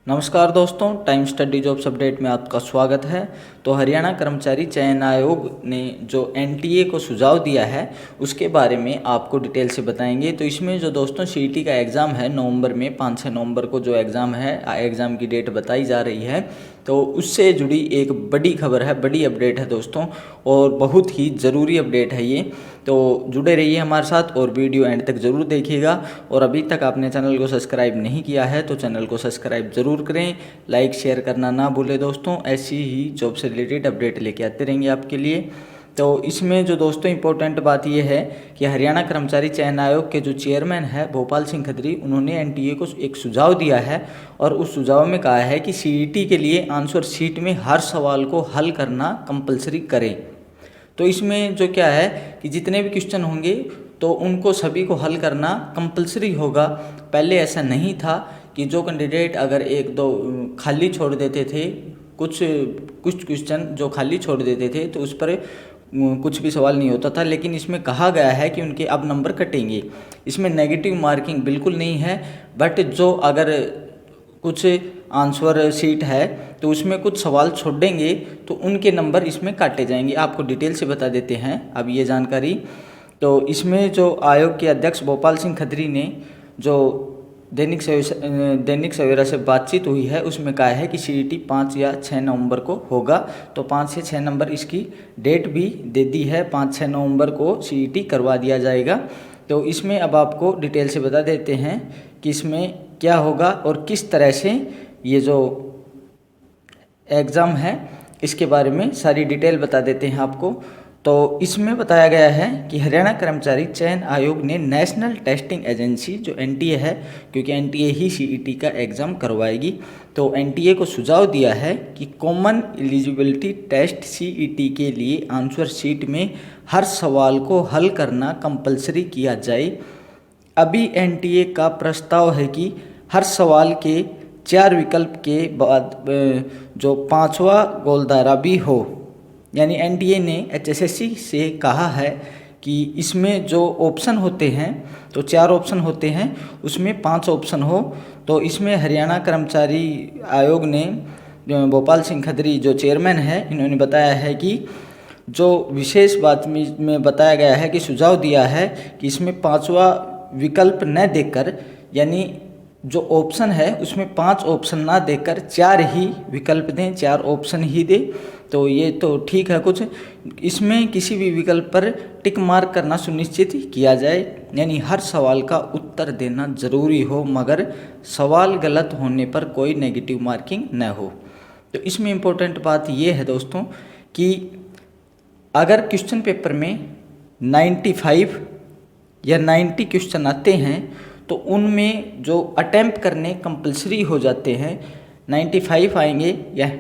नमस्कार दोस्तों, time study jobs update में आपका स्वागत है। तो हरियाणा कर्मचारी चयन आयोग ने जो एनटीए को सुझाव दिया है उसके बारे में आपको डिटेल से बताएंगे। तो इसमें जो दोस्तों सीईटी का एग्ज़ाम है नवंबर में 5-6 नवंबर को जो एग्ज़ाम है, एग्ज़ाम की डेट बताई जा रही है। तो उससे जुड़ी एक बड़ी खबर है, बड़ी अपडेट है दोस्तों, और बहुत ही ज़रूरी अपडेट है ये। तो जुड़े रहिए हमारे साथ और वीडियो एंड तक ज़रूर देखिएगा। और अभी तक आपने चैनल को सब्सक्राइब नहीं किया है तो चैनल को सब्सक्राइब ज़रूर करें, लाइक शेयर करना ना भूलें दोस्तों। ऐसी ही जॉब से रिलेटेड अपडेट लेके आते रहेंगे आपके लिए। तो इसमें जो दोस्तों इम्पोर्टेंट बात यह है कि हरियाणा कर्मचारी चयन आयोग के जो चेयरमैन है भोपाल सिंह खत्री, उन्होंने एनटीए को एक सुझाव दिया है और उस सुझाव में कहा है कि सीईटी के लिए आंसर शीट में हर सवाल को हल करना कंपलसरी करें। तो इसमें जो क्या है कि जितने भी क्वेश्चन होंगे तो उनको सभी को हल करना कंपलसरी होगा। पहले ऐसा नहीं था कि जो कैंडिडेट अगर एक दो खाली छोड़ देते थे, कुछ कुछ क्वेश्चन जो खाली छोड़ देते थे तो उस पर कुछ भी सवाल नहीं होता था। लेकिन इसमें कहा गया है कि उनके अब नंबर कटेंगे। इसमें नेगेटिव मार्किंग बिल्कुल नहीं है, बट जो अगर कुछ आंसर शीट है तो उसमें कुछ सवाल छोड़ेंगे तो उनके नंबर इसमें काटे जाएंगे। आपको डिटेल से बता देते हैं अब ये जानकारी। तो इसमें जो आयोग के अध्यक्ष भोपाल सिंह खत्री ने जो दैनिक सवेरा से बातचीत हुई है उसमें कहा है कि सीईटी 5 या 6 नवंबर को होगा। तो 5 से 6 नंबर इसकी डेट भी दे दी है, 5-6 नवंबर को सीईटी करवा दिया जाएगा। तो इसमें अब आपको डिटेल से बता देते हैं कि इसमें क्या होगा और किस तरह से ये जो एग्ज़ाम है इसके बारे में सारी डिटेल बता देते हैं आपको। तो इसमें बताया गया है कि हरियाणा कर्मचारी चयन आयोग ने नेशनल टेस्टिंग एजेंसी जो एनटीए है, क्योंकि एनटीए ही सीईटी का एग्ज़ाम करवाएगी, तो एनटीए को सुझाव दिया है कि कॉमन एलिजिबिलिटी टेस्ट सीईटी के लिए आंसर शीट में हर सवाल को हल करना कंपलसरी किया जाए। अभी एनटीए का प्रस्ताव है कि हर सवाल के 4 विकल्प के बाद जो 5वां गोलधारा भी हो। यानी एनटीए ने एचएसएससी से कहा है कि इसमें जो ऑप्शन होते हैं तो 4 ऑप्शन होते हैं, उसमें 5 ऑप्शन हो। तो इसमें हरियाणा कर्मचारी आयोग ने भोपाल सिंह खत्री जो चेयरमैन है, इन्होंने बताया है कि जो विशेष बात में बताया गया है कि सुझाव दिया है कि इसमें 5वां विकल्प न देकर, यानी जो ऑप्शन है उसमें 5 ऑप्शन ना देकर 4 ही विकल्प दें, 4 ऑप्शन ही दें। तो ये तो ठीक है। कुछ इसमें किसी भी विकल्प पर टिक मार्क करना सुनिश्चित किया जाए, यानी हर सवाल का उत्तर देना जरूरी हो मगर सवाल गलत होने पर कोई नेगेटिव मार्किंग न हो। तो इसमें इम्पोर्टेंट बात ये है दोस्तों कि अगर क्वेश्चन पेपर में 95 या 90 क्वेश्चन आते हैं तो उनमें जो अटेम्प्ट करने कंपलसरी हो जाते हैं, 95 आएंगे या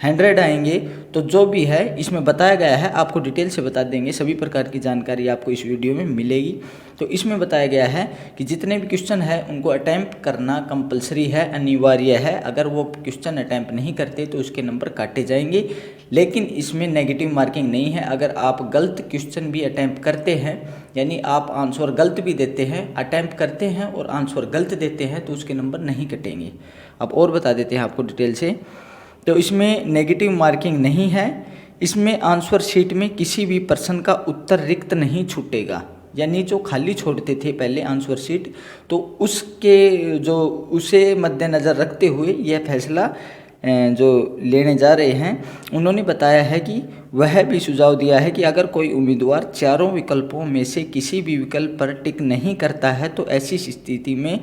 100 आएंगे, तो जो भी है इसमें बताया गया है, आपको डिटेल से बता देंगे, सभी प्रकार की जानकारी आपको इस वीडियो में मिलेगी। तो इसमें बताया गया है कि जितने भी क्वेश्चन है उनको अटेम्प्ट करना कंपलसरी है, अनिवार्य है। अगर वो क्वेश्चन अटेम्प्ट नहीं करते तो उसके नंबर काटे जाएंगे, लेकिन इसमें नेगेटिव मार्किंग नहीं है। अगर आप गलत क्वेश्चन भी अटेम्प्ट करते हैं, यानी आप आंसर गलत भी देते हैं, अटेम्प्ट करते हैं और आंसर गलत देते हैं, तो उसके नंबर नहीं कटेंगे। अब और बता देते हैं आपको डिटेल से। तो इसमें नेगेटिव मार्किंग नहीं है। इसमें आंसर शीट में किसी भी प्रश्न का उत्तर रिक्त नहीं छूटेगा, यानी जो खाली छोड़ते थे पहले आंसर शीट, तो उसके जो उसे मद्देनज़र रखते हुए यह फैसला जो लेने जा रहे हैं, उन्होंने बताया है कि वह भी सुझाव दिया है कि अगर कोई उम्मीदवार चारों विकल्पों में से किसी भी विकल्प पर टिक नहीं करता है तो ऐसी स्थिति में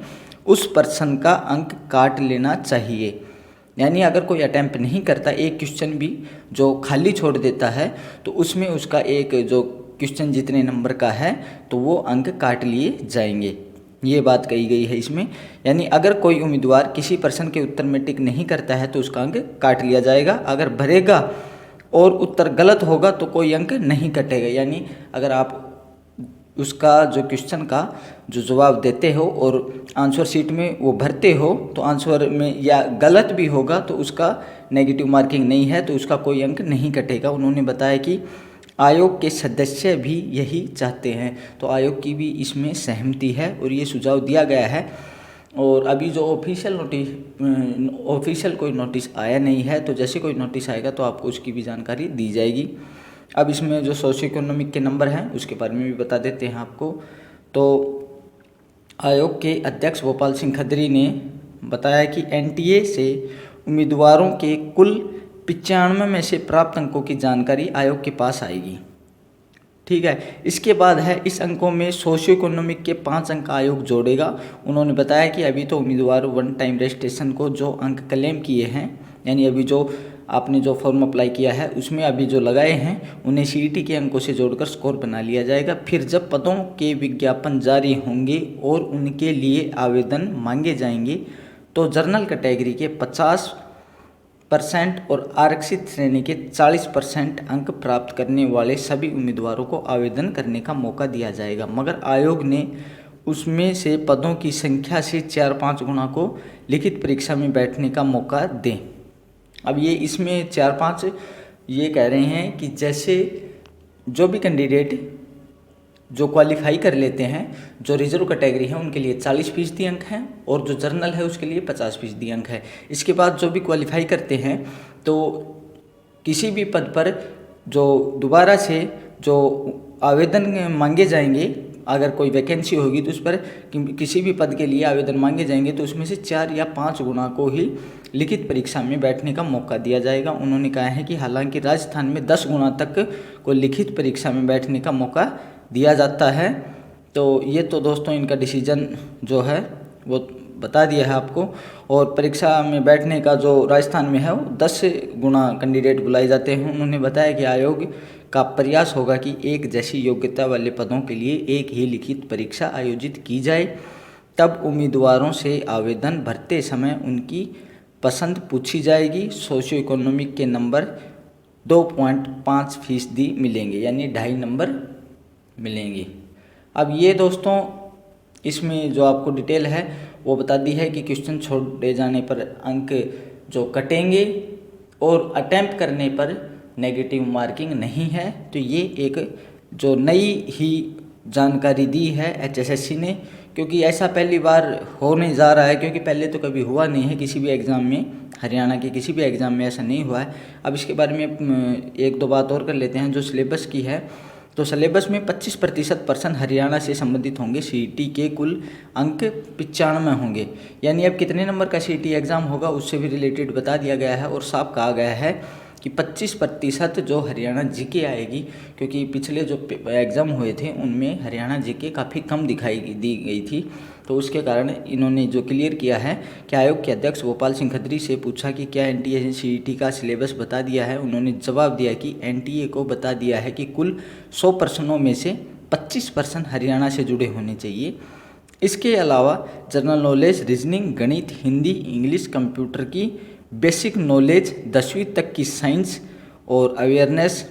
उस प्रश्न का अंक काट लेना चाहिए। यानी अगर कोई अटेम्प्ट नहीं करता, एक क्वेश्चन भी जो खाली छोड़ देता है, तो उसमें उसका एक जो क्वेश्चन जितने नंबर का है तो वो अंक काट लिए जाएंगे। ये बात कही गई है इसमें। यानी अगर कोई उम्मीदवार किसी प्रश्न के उत्तर में टिक नहीं करता है तो उसका अंक काट लिया जाएगा। अगर भरेगा और उत्तर गलत होगा तो कोई अंक नहीं कटेगा। यानी अगर आप उसका जो क्वेश्चन का जो जवाब देते हो और आंसर शीट में वो भरते हो तो आंसर में या गलत भी होगा तो उसका नेगेटिव मार्किंग नहीं है, तो उसका कोई अंक नहीं कटेगा। उन्होंने बताया कि आयोग के सदस्य भी यही चाहते हैं, तो आयोग की भी इसमें सहमति है और ये सुझाव दिया गया है। और अभी जो ऑफिशियल कोई नोटिस आया नहीं है, तो जैसे कोई नोटिस आएगा तो आपको उसकी भी जानकारी दी जाएगी। अब इसमें जो सोशियो इकोनॉमिक के नंबर हैं उसके बारे में भी बता देते हैं आपको। तो आयोग के अध्यक्ष गोपाल सिंह खत्री ने बताया कि एनटीए से उम्मीदवारों के कुल 95 में से प्राप्त अंकों की जानकारी आयोग के पास आएगी। ठीक है, इसके बाद है इस अंकों में सोशियो इकोनॉमिक के 5 अंक आयोग जोड़ेगा। उन्होंने बताया कि अभी तो उम्मीदवार वन टाइम रजिस्ट्रेशन को जो अंक क्लेम किए हैं, यानी अभी जो आपने जो फॉर्म अप्लाई किया है उसमें अभी जो लगाए हैं उन्हें सीईटी के अंकों से जोड़कर स्कोर बना लिया जाएगा। फिर जब पदों के विज्ञापन जारी होंगे और उनके लिए आवेदन मांगे जाएंगे तो जनरल कैटेगरी के 50% और आरक्षित श्रेणी के 40% अंक प्राप्त करने वाले सभी उम्मीदवारों को आवेदन करने का मौका दिया जाएगा, मगर आयोग ने उसमें से पदों की संख्या से 4-5 गुना को लिखित परीक्षा में बैठने का मौका दें। अब ये इसमें 4-5 ये कह रहे हैं कि जैसे जो भी कैंडिडेट जो क्वालिफाई कर लेते हैं, जो रिजर्व कैटेगरी है उनके लिए 40% अंक हैं और जो जर्नल है उसके लिए 50% अंक है। इसके बाद जो भी क्वालिफाई करते हैं तो किसी भी पद पर जो दोबारा से जो आवेदन मांगे जाएंगे, अगर कोई वैकेंसी होगी तो उस पर किसी भी पद के लिए आवेदन मांगे जाएंगे तो उसमें से 4 या 5 गुना को ही लिखित परीक्षा में बैठने का मौका दिया जाएगा। उन्होंने कहा है कि हालांकि राजस्थान में 10 गुना तक को लिखित परीक्षा में बैठने का मौका दिया जाता है। तो ये तो दोस्तों इनका डिसीजन जो है वो बता दिया है आपको। और परीक्षा में बैठने का जो राजस्थान में है वो 10 गुना कैंडिडेट बुलाए जाते हैं। उन्होंने बताया कि आयोग का प्रयास होगा कि एक जैसी योग्यता वाले पदों के लिए एक ही लिखित परीक्षा आयोजित की जाए। तब उम्मीदवारों से आवेदन भरते समय उनकी पसंद पूछी जाएगी। सोशियो इकोनॉमिक के नंबर 2.5% मिलेंगे, यानी 2.5 नंबर मिलेंगे। अब ये दोस्तों इसमें जो आपको डिटेल है वो बता दी है कि क्वेश्चन छोड़े जाने पर अंक जो कटेंगे और अटेम्प्ट करने पर नेगेटिव मार्किंग नहीं है। तो ये एक जो नई ही जानकारी दी है एचएसएससी ने, क्योंकि ऐसा पहली बार होने जा रहा है, क्योंकि पहले तो कभी हुआ नहीं है किसी भी एग्ज़ाम में, हरियाणा के किसी भी एग्ज़ाम में ऐसा नहीं हुआ है। अब इसके बारे में एक दो बात और कर लेते हैं जो सिलेबस की है। तो सिलेबस में 25% पर्सन हरियाणा से संबंधित होंगे। सीईटी के कुल अंक 95 होंगे, यानी अब कितने नंबर का सीईटी एग्ज़ाम होगा उससे भी रिलेटेड बता दिया गया है। और साफ कहा गया है कि 25% जो हरियाणा जीके आएगी, क्योंकि पिछले जो एग्ज़ाम हुए थे उनमें हरियाणा जीके काफ़ी कम दिखाई दी गई थी। तो उसके कारण इन्होंने जो क्लियर किया है कि आयोग के अध्यक्ष गोपाल सिंह खत्री से पूछा कि क्या एनटीए ने सीईटी का सिलेबस बता दिया है। उन्होंने जवाब दिया कि एनटीए को बता दिया है कि कुल 100 पर्सनों में से 25% हरियाणा से जुड़े होने चाहिए। इसके अलावा जनरल नॉलेज, रीजनिंग, गणित, हिंदी, इंग्लिश, कंप्यूटर की बेसिक नॉलेज, 10वीं तक की साइंस और अवेयरनेस,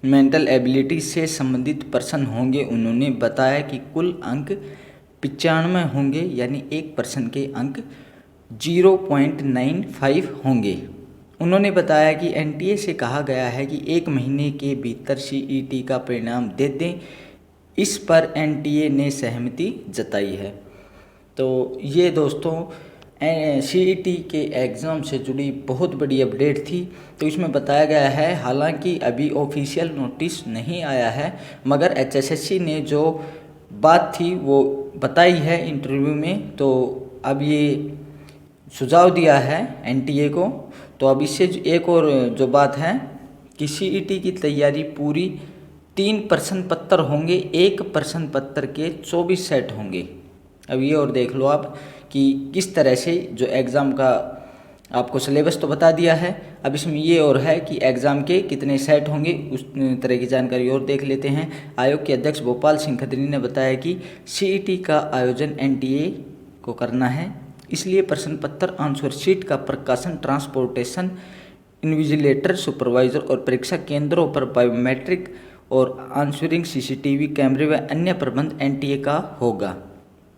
मेंटल एबिलिटी से संबंधित पर्सन होंगे। उन्होंने बताया कि कुल अंक 95 होंगे, यानी एक पर्सन के अंक 0.95 होंगे। उन्होंने बताया कि एनटीए से कहा गया है कि 1 महीने के भीतर सीईटी का परिणाम दे दें। इस पर एनटीए ने सहमति जताई है। तो ये दोस्तों सीईटी के एग्ज़ाम से जुड़ी बहुत बड़ी अपडेट थी। तो इसमें बताया गया है, हालांकि अभी ऑफिशियल नोटिस नहीं आया है, मगर एचएसएससी ने जो बात थी वो बताई है इंटरव्यू में। तो अब ये सुझाव दिया है एनटीए को। तो अब इससे एक और जो बात है कि सीईटी की तैयारी पूरी 3 प्रश्न पत्र होंगे, 1 प्रश्न पत्र के 24 सेट होंगे। अब ये और देख लो आप कि किस तरह से जो एग्ज़ाम का आपको सिलेबस तो बता दिया है, अब इसमें ये और है कि एग्ज़ाम के कितने सेट होंगे, उस तरह की जानकारी और देख लेते हैं। आयोग के अध्यक्ष गोपाल सिंह खत्री ने बताया कि सीईटी का आयोजन एनटीए को करना है, इसलिए प्रश्न पत्र, आंसर शीट का प्रकाशन, ट्रांसपोर्टेशन, इन्विजिलेटर, सुपरवाइजर और परीक्षा केंद्रों पर बायोमेट्रिक और आंसरिंग सीसीटीवी कैमरे व अन्य प्रबंध एनटीए का होगा।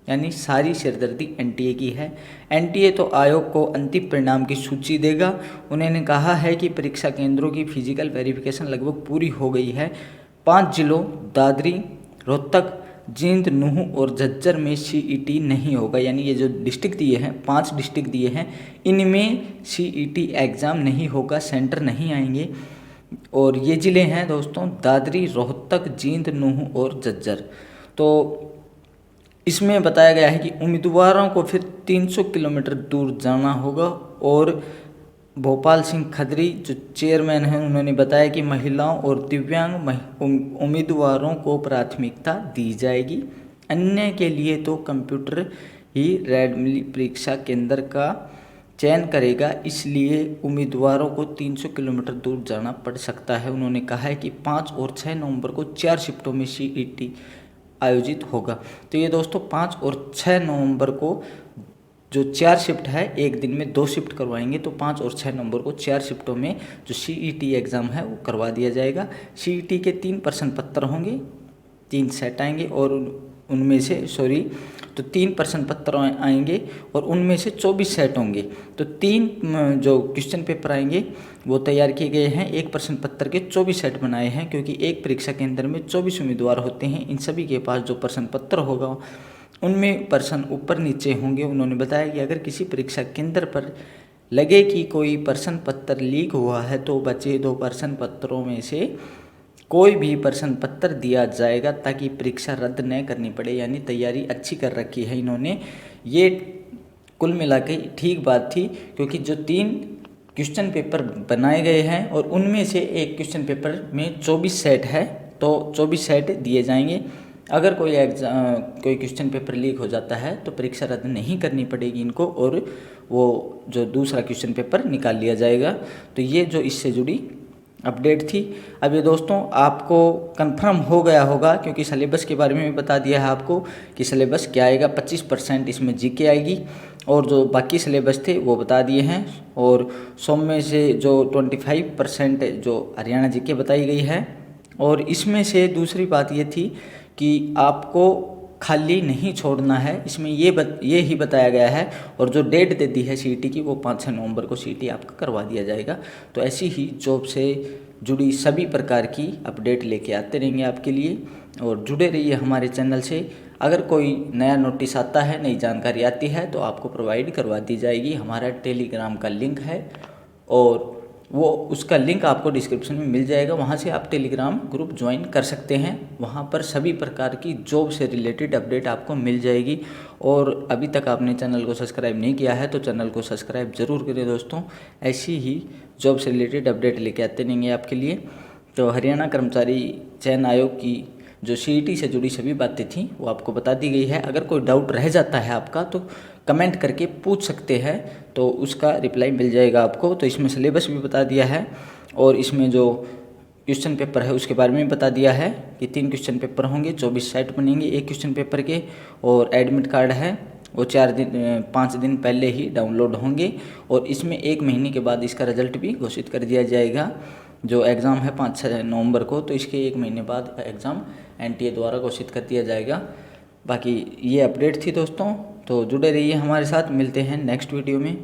यानी सारी सिरदर्दी एनटीए की है। एनटीए तो आयोग को अंतिम परिणाम की सूची देगा। उन्होंने कहा है कि परीक्षा केंद्रों की फिजिकल वेरिफिकेशन लगभग पूरी हो गई है। 5 जिलों दादरी, रोहतक, जींद, नूंह और झज्जर में सीईटी नहीं होगा। यानी ये जो डिस्ट्रिक्ट दिए हैं, 5 डिस्ट्रिक्ट दिए हैं, इनमें सीईटी एग्ज़ाम नहीं होगा, सेंटर नहीं आएंगे। और ये ज़िले हैं दोस्तों दादरी, रोहतक, जींद, नूंह और झज्जर। तो इसमें बताया गया है कि उम्मीदवारों को फिर 300 किलोमीटर दूर जाना होगा। और भोपाल सिंह खदरी जो चेयरमैन हैं, उन्होंने बताया कि महिलाओं और दिव्यांग उम्मीदवारों को प्राथमिकता दी जाएगी, अन्य के लिए तो कंप्यूटर ही रैंडमली परीक्षा केंद्र का चयन करेगा, इसलिए उम्मीदवारों को 300 किलोमीटर दूर जाना पड़ सकता है। उन्होंने कहा है कि 5 और 6 नवंबर को 4 शिफ्टों में सीईटी आयोजित होगा। तो ये दोस्तों 5 और 6 नवंबर को जो 4 शिफ्ट है, एक दिन में 2 शिफ्ट करवाएंगे, तो 5 और 6 नवंबर को 4 शिफ्टों में जो सीईटी एग्ज़ाम है वो करवा दिया जाएगा। सीईटी के 3 प्रश्न पत्र होंगे, 3 सेट आएंगे और उनमें से तो 3 प्रश्न पत्र आएंगे और उनमें से 24 सेट होंगे। तो 3 जो क्वेश्चन पेपर आएंगे वो तैयार किए गए हैं। एक प्रश्न पत्र के 24 सेट बनाए हैं, क्योंकि एक परीक्षा केंद्र में 24 उम्मीदवार होते हैं। इन सभी के पास जो प्रश्न पत्र होगा उनमें प्रश्न ऊपर नीचे होंगे। उन्होंने बताया कि अगर किसी परीक्षा केंद्र पर लगे कि कोई प्रश्न पत्र लीक हुआ है तो बचे 2 प्रश्न पत्रों में से कोई भी प्रश्न पत्र दिया जाएगा, ताकि परीक्षा रद्द न करनी पड़े। यानी तैयारी अच्छी कर रखी है इन्होंने। ये कुल मिला के ठीक बात थी, क्योंकि जो 3 क्वेश्चन पेपर बनाए गए हैं और उनमें से एक क्वेश्चन पेपर में 24 सेट है, तो 24 सेट दिए जाएंगे। अगर कोई क्वेश्चन पेपर लीक हो जाता है तो परीक्षा रद्द नहीं करनी पड़ेगी इनको, और वो जो दूसरा क्वेश्चन पेपर निकाल लिया जाएगा। तो ये जो इससे जुड़ी अपडेट थी। अब ये दोस्तों आपको कंफर्म हो गया होगा, क्योंकि सिलेबस के बारे में भी बता दिया है आपको कि सिलेबस क्या आएगा। 25% इसमें जीके आएगी, और जो बाकी सिलेबस थे वो बता दिए हैं। और 100 में से जो 25% जो हरियाणा जीके बताई गई है। और इसमें से दूसरी बात ये थी कि आपको खाली नहीं छोड़ना है, इसमें ये ही बताया गया है। और जो डेट दे दी है सीईटी की, वो 5-6 नवंबर को सीईटी आपका करवा दिया जाएगा। तो ऐसी ही जॉब से जुड़ी सभी प्रकार की अपडेट लेके आते रहेंगे आपके लिए, और जुड़े रहिए हमारे चैनल से। अगर कोई नया नोटिस आता है, नई जानकारी आती है, तो आपको प्रोवाइड करवा दी जाएगी। हमारा टेलीग्राम का लिंक है, और वो उसका लिंक आपको डिस्क्रिप्शन में मिल जाएगा। वहाँ से आप टेलीग्राम ग्रुप ज्वाइन कर सकते हैं। वहाँ पर सभी प्रकार की जॉब से रिलेटेड अपडेट आपको मिल जाएगी। और अभी तक आपने चैनल को सब्सक्राइब नहीं किया है तो चैनल को सब्सक्राइब ज़रूर करें दोस्तों। ऐसी ही जॉब से रिलेटेड अपडेट लेके आते रहेंगे आपके लिए। तो हरियाणा कर्मचारी चयन आयोग की जो सीईटी से जुड़ी सभी बातें थी वो आपको बता दी गई है। अगर कोई डाउट रह जाता है आपका तो कमेंट करके पूछ सकते हैं, तो उसका रिप्लाई मिल जाएगा आपको। तो इसमें सिलेबस भी बता दिया है, और इसमें जो क्वेश्चन पेपर है उसके बारे में भी बता दिया है कि 3 क्वेश्चन पेपर होंगे, 24 सेट बनेंगे एक क्वेश्चन पेपर के। और एडमिट कार्ड है वो 5 दिन पहले ही डाउनलोड होंगे, और इसमें 1 महीने के बाद इसका रिजल्ट भी घोषित कर दिया जाएगा। जो एग्ज़ाम है 5-6 नवंबर को, तो इसके 1 महीने बाद एग्ज़ाम एनटीए द्वारा घोषित कर दिया जाएगा। बाकी ये अपडेट थी दोस्तों, तो जुड़े रहिए हमारे साथ। मिलते हैं नेक्स्ट वीडियो में।